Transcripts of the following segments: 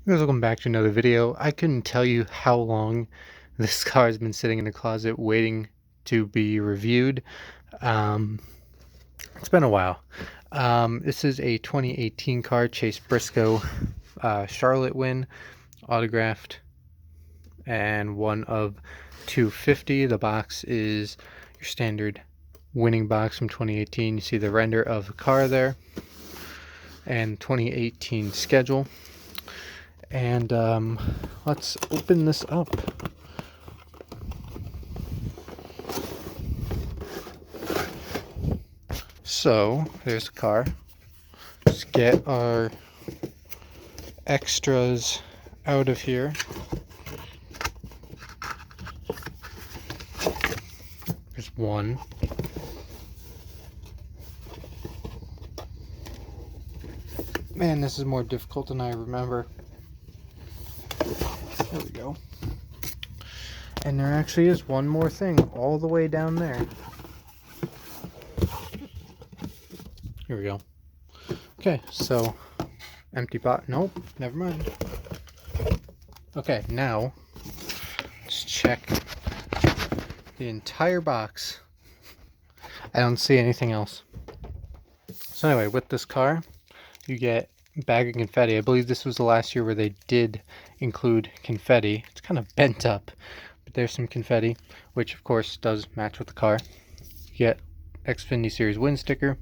Hey guys, welcome back to another video. I couldn't tell you how long this car has been sitting in the closet waiting to be reviewed. Um, it's been a while. This is a 2018 car, Chase Briscoe, Charlotte win, autographed, and one of 250. The box is your standard winning box from 2018. You see the render of the car there, and 2018 schedule. And let's open this up. So there's the car. Let's get our extras out of here. There's one. Man, this is more difficult than I remember. There we go. And there actually is one more thing all the way down there. Here we go. Okay, so empty pot. Nope, never mind. Okay, now let's check the entire box. I don't see anything else. So anyway, with this car, you get a bag of confetti. I believe this was the last year where they did include confetti. It's kind of bent up, but there's some confetti, which of course does match with the car. You get Xfinity Series win sticker.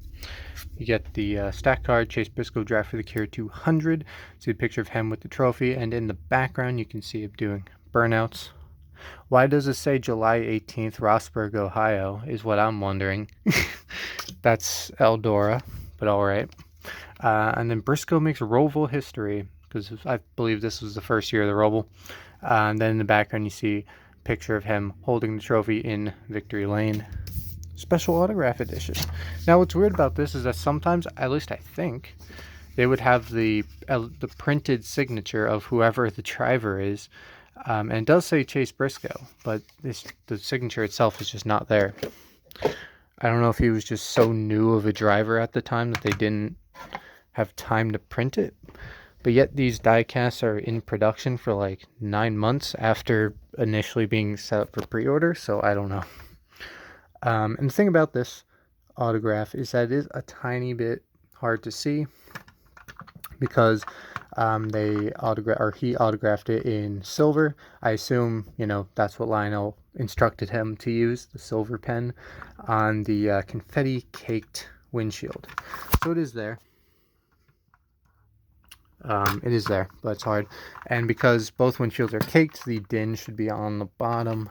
You get the stack card, Chase Briscoe Draft for the Cure 200. See a picture of him with the trophy, and in the background you can see him doing burnouts. Why does it say July 18th, Rossburg, Ohio, is what I'm wondering. That's Eldora, but alright. And then Briscoe makes Roval history, because I believe this was the first year of the Roval. And then in the background you see a picture of him holding the trophy in Victory Lane. Special autograph edition. Now what's weird about this is that sometimes, at least I think, they would have the printed signature of whoever the driver is. And it does say Chase Briscoe, but the signature itself is just not there. I don't know if he was just so new of a driver at the time that they didn't have time to print it. But yet these die casts are in production for like 9 months after initially being set up for pre-order, so I don't know. And the thing about this autograph is that it is a tiny bit hard to see because he autographed it in silver. I assume, that's what Lionel instructed him to use, the silver pen, on the confetti caked windshield. So it is there. It is there, but it's hard. And because both windshields are caked, the DIN should be on the bottom.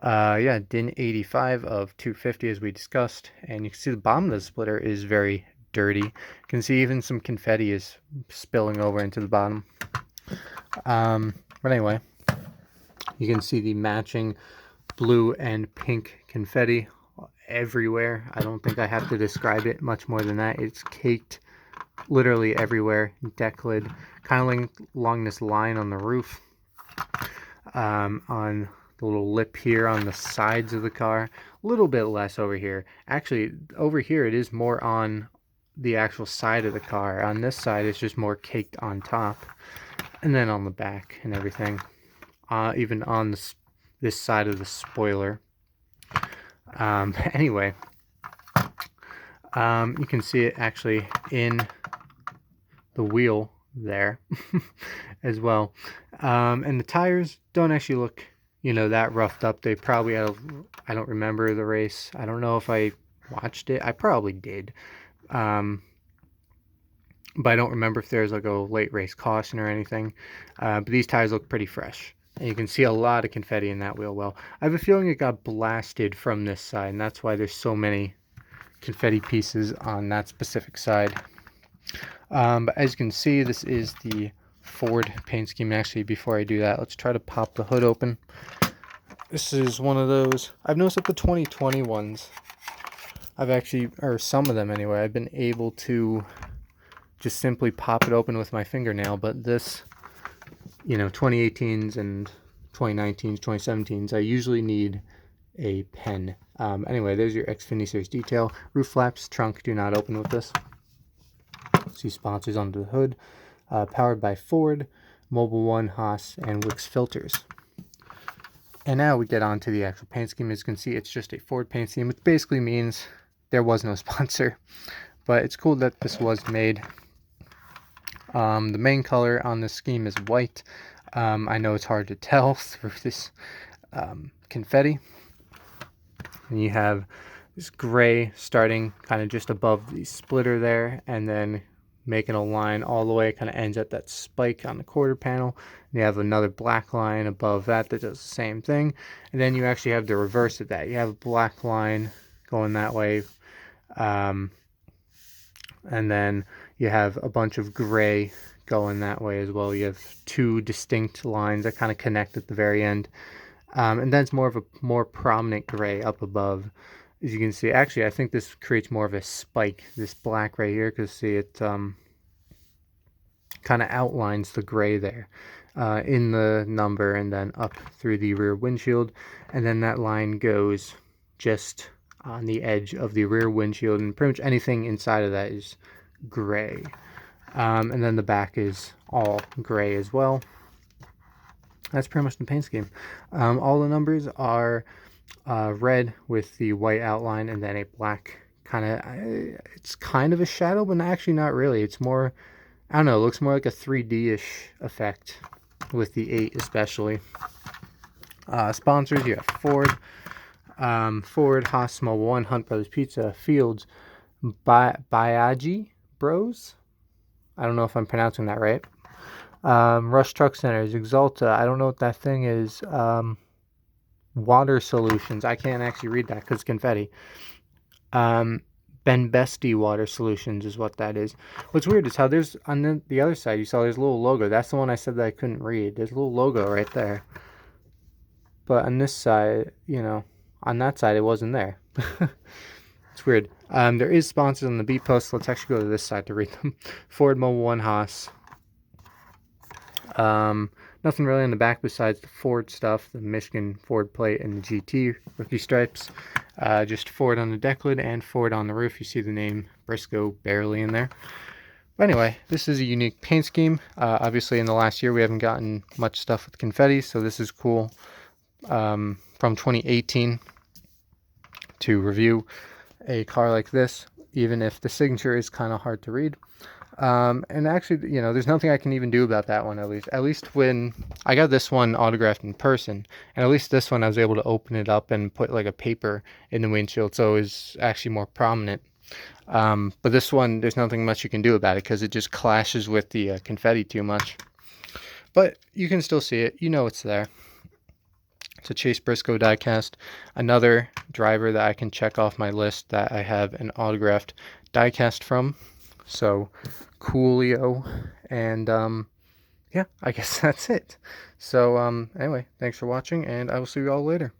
Yeah, DIN 85 of 250 as we discussed. And you can see the bottom of the splitter is very dirty. You can see even some confetti is spilling over into the bottom. But anyway, you can see the matching blue and pink confetti everywhere. I don't think I have to describe it much more than that. It's caked literally everywhere. Deck lid, kind of along this line on the roof, on the little lip here on the sides of the car. A little bit less over here. Actually, over here it is more on the actual side of the car. On this side it's just more caked on top, and then on the back and everything. Even on this side of the spoiler. Anyway, you can see it actually in the wheel there as well. And the tires don't actually look, that roughed up. They probably had I don't remember the race. I don't know if I watched it. I probably did. But I don't remember if there's like a late race caution or anything. But these tires look pretty fresh. And you can see a lot of confetti in that wheel well. I have a feeling it got blasted from this side, and that's why there's so many confetti pieces on that specific side. But as you can see, this is the Ford paint scheme. Actually, before I do that, let's try to pop the hood open. This is one of those. I've noticed that the 2020 ones, or some of them anyway, I've been able to just simply pop it open with my fingernail. But this, 2018s and 2019s, 2017s, I usually need a pen. Anyway, there's your Xfinity Series detail. Roof flaps, trunk, do not open with this. See sponsors under the hood. powered by Ford, Mobil 1, Haas, and Wix filters. And now we get on to the actual paint scheme. As you can see, it's just a Ford paint scheme, which basically means there was no sponsor. But it's cool that this was made. The main color on this scheme is white. I know it's hard to tell through this confetti. And you have this gray starting kind of just above the splitter there, and then making a line all the way, kind of ends at that spike on the quarter panel. And you have another black line above that that does the same thing. And then you actually have the reverse of that. You have a black line going that way. And then you have a bunch of gray going that way as well. You have two distinct lines that kind of connect at the very end. And then it's more of a more prominent gray up above. As you can see, actually, I think this creates more of a spike, this black right here, because see, it kind of outlines the gray there in the number and then up through the rear windshield. And then that line goes just on the edge of the rear windshield, and pretty much anything inside of that is gray. And then the back is all gray as well. That's pretty much the paint scheme. All the numbers are red with the white outline, and then a black kind of, it's kind of a shadow, but actually not really. It's more, I don't know, it looks more like a 3D-ish effect with the 8 especially. Sponsors, you have Ford, Haas, Mobil 1, Hunt Brothers Pizza, Fields, Biagi Bros. I don't know if I'm pronouncing that right. Rush Truck Centers, Exalta, I don't know what that thing is. Water Solutions, I can't actually read that because it's confetti. Ben Bestie Water Solutions is what that is. What's weird is how there's, on the other side, you saw there's a little logo. That's the one I said that I couldn't read. There's a little logo right there. But on this side, you know, on that side, it wasn't there. It's weird. There is sponsors on the B post. Let's actually go to this side to read them. Ford, Mobil 1, Haas. Nothing really on the back besides the Ford stuff, the Michigan Ford plate and the GT rookie stripes. Just Ford on the deck lid and Ford on the roof. You see the name Briscoe barely in there. But anyway, this is a unique paint scheme. Obviously in the last year we haven't gotten much stuff with confetti, so this is cool. From 2018 to review a car like this, even if the signature is kind of hard to read. And actually, you know, there's nothing I can even do about that one, at least when I got this one autographed in person, and at least this one I was able to open it up and put like a paper in the windshield, so it was actually more prominent. But this one, there's nothing much you can do about it because it just clashes with the confetti too much. But you can still see it, you know it's there. It's a Chase Briscoe diecast, another driver that I can check off my list that I have an autographed diecast from. So coolio. And yeah, I guess that's it. So anyway, thanks for watching, and I will see you all later.